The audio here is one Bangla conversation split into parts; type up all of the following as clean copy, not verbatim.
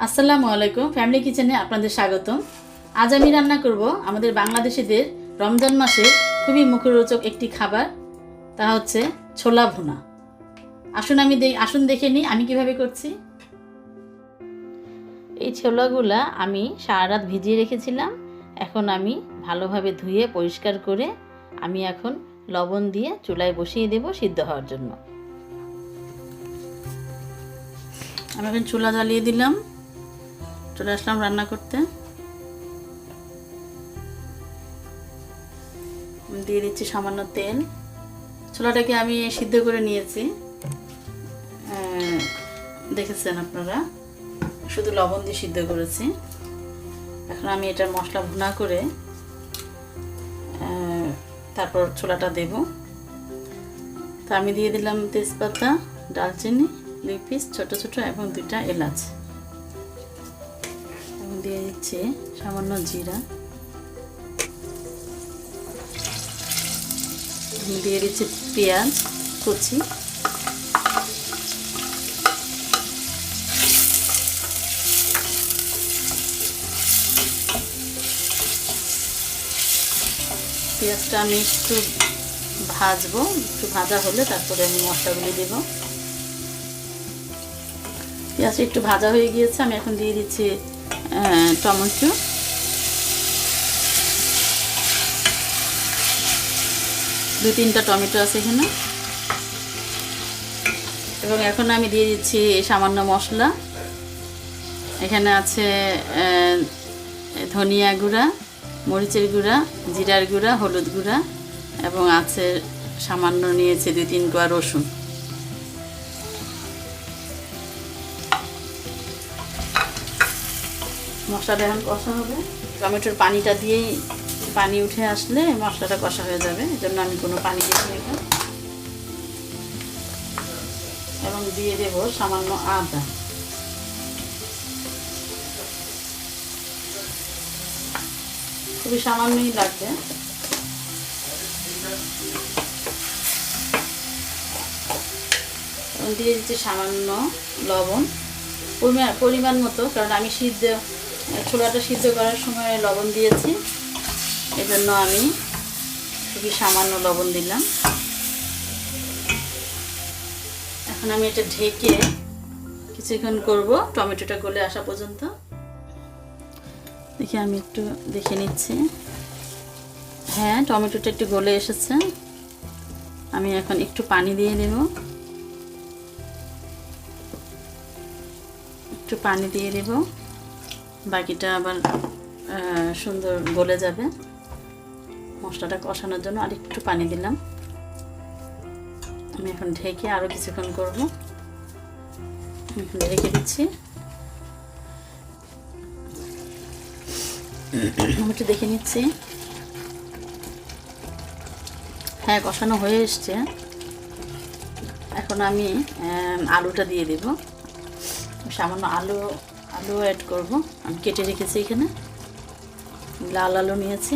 আসসালামু আলাইকুম ফ্যামিলি কিচেনে আপনাদের স্বাগতম। আজ আমি রান্না করব আমাদের বাংলাদেশিদের রমজান মাসে খুবই মুখরোচক একটি খাবার, তা হচ্ছে ছোলা ভুনা। আসুন দেখে নিই আমি কিভাবে করছি। এই ছোলাগুলা আমি সারা রাত ভিজিয়ে রেখেছিলাম। এখন আমি ভালোভাবে ধুয়ে পরিষ্কার করে আমি এখন লবণ দিয়ে চুলায় বসিয়ে দেব সিদ্ধ হওয়ার জন্য। আমি এখন চুলা জ্বালিয়ে দিলাম, চলে আসলাম রান্না করতে। দিয়ে দিচ্ছি সামান্য তেল। ছোলাটাকে আমি সিদ্ধ করে নিয়েছি, দেখেছেন আপনারা, শুধু লবণ দিয়ে সিদ্ধ করেছি। এখন আমি এটা মশলা ভুনা করে তারপর ছোলাটা দেব। তা আমি দিয়ে দিলাম তেজপাতা, ডালচিনি 2 পিস ছোট ছোট এবং 2টা এলাচ, এবং দিয়ে দিচ্ছি সামান্য জিরা, দিয়ে দিচ্ছি পেঁয়াজ কুচি, পেঁয়াজটা আমি একটু ভাজবো, একটু ভাজা হলে তারপরে আমি মশলাগুলি দেব। পেঁয়াজটা একটু ভাজা হয়ে গিয়েছে, আমি এখন দিয়ে দিচ্ছি টমেটো, 2-3টা টমেটো আছে এখানে, এবং এখন আমি দিয়ে দিচ্ছি সামান্য মশলা। এখানে আছে ধনিয়া গুঁড়া, মরিচের গুঁড়া, জিরার গুঁড়া, হলুদ গুঁড়া, এবং আছে সামান্য নিয়েছি 2-3 কোয়া রসুন। মশলাটা এখন কষা হবে। টমেটোর পানিটা দিয়েই, পানি উঠে আসলে মশলাটা কষা হয়ে যাবে, এই জন্য আমি কোনো পানি দিচ্ছি না। এবং দিয়ে দেব সামান্য আদা, খুবই সামান্যই লাগবে। এবং দিয়ে দিচ্ছি সামান্য লবণ, পরিমাণ মতো, কারণ আমি ছোলাটা সিদ্ধ করার সময় লবণ দিয়েছি, এজন্য আমি খুবই সামান্য লবণ দিলাম। এখন আমি এটা ঢেকে কিছুক্ষণ করব, টমেটোটা গলে আসা পর্যন্ত। দেখি আমি একটু দেখে নিচ্ছি, হ্যাঁ টমেটোটা একটু গলে এসেছে। আমি এখন একটু পানি দিয়ে দেব, একটু পানি দিয়ে দেব, বাকিটা আবার সুন্দর গলে যাবে। মশলাটা কষানোর জন্য আর একটু পানি দিলাম। আমি এখন ঢেকে আরও কিছুক্ষণ করব, ঢেকে দিচ্ছি। আমি একটু দেখে নিচ্ছি, হ্যাঁ কষানো হয়ে এসছে। এখন আমি আলুটা দিয়ে দেব, সামান্য আলু অ্যাড করব। আমি কেটে রেখেছি, এখানে লাল আলু নিয়েছি।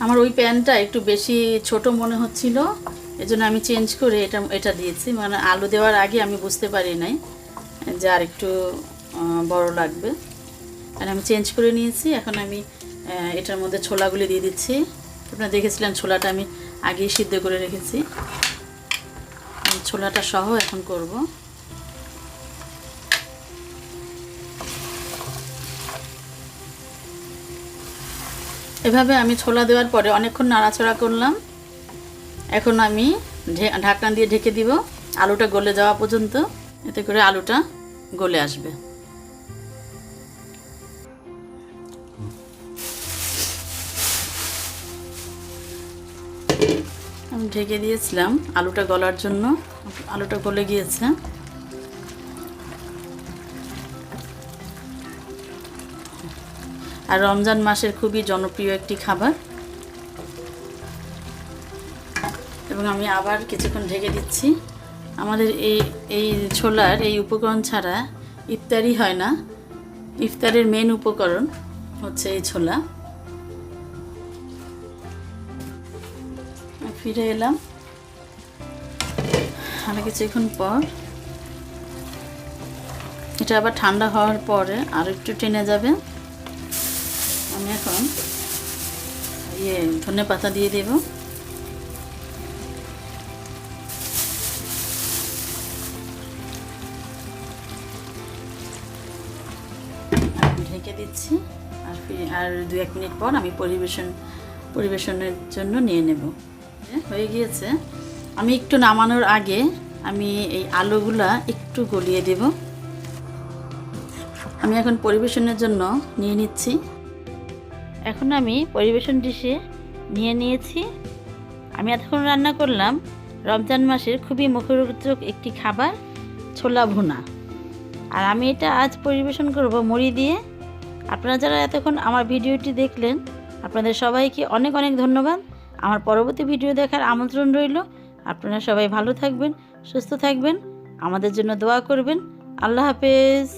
আমার ওই প্যানটা একটু বেশি ছোট মনে হচ্ছিল, এজন্য আমি চেঞ্জ করে এটা দিয়েছি। মানে আলু দেওয়ার আগে আমি বুঝতে পারি নাই যে আর একটু বড় লাগবে, আর আমি চেঞ্জ করে নিয়েছি। এখন আমি এটার মধ্যে ছোলাগুলি দিয়ে দিচ্ছি। আপনারা দেখেছিলেন ছোলাটা আমি আগেই সিদ্ধ করে রেখেছি, ছোলাটা সহ এখন করব। এভাবে আমি ছোলা দেওয়ার পরে অনেকক্ষণ নাড়াচাড়া করলাম। এখন আমি ঢাকনা দিয়ে ঢেকে দিব আলুটা গলে যাওয়া পর্যন্ত, এতে করে আলুটা গলে আসবে। আমি ঢেকে দিয়েছিলাম আলুটা গলার জন্য, আলুটা গলে গিয়েছে। আর রমজান মাসের খুবই জনপ্রিয় একটি খাবার। এবং আমি আবার কিছুক্ষণ ঢেকে দিচ্ছি। আমাদের এই ছোলার এই উপকরণ ছাড়া ইফতারি হয় না। ইফতারের মেন উপকরণ হচ্ছে এই ছোলা। ফিরে এলাম আর কিছুক্ষণ পর। এটা আবার ঠান্ডা হওয়ার পরে আর একটু টেনে যাবে। আমি এখন ধনেপাতা দিয়ে দেব। ঢেকে দিচ্ছি আর 2-1 মিনিট পর আমি পরিবেশনের জন্য নিয়ে নেব। হয়ে গিয়েছে। আমি একটু নামানোর আগে আমি এই আলুগুলা একটু গলিয়ে দেব। আমি এখন পরিবেশনের জন্য নিয়ে নিচ্ছি। এখন আমি পরিবেশন ডিশে নিয়ে নিয়েছি। আমি এতক্ষণ রান্না করলাম রমজান মাসের খুবই মুখরোচক একটি খাবার, ছোলা ভুনা। আর আমি এটা আজ পরিবেশন করব মুড়ি দিয়ে। আপনারা যারা এতক্ষণ আমার ভিডিওটি দেখলেন, আপনাদের সবাইকে অনেক অনেক ধন্যবাদ। আমার পরবর্তী ভিডিও দেখার আমন্ত্রণ রইল। আপনারা সবাই ভালো থাকবেন, সুস্থ থাকবেন, আমাদের জন্য দোয়া করবেন। আল্লাহ হাফেজ।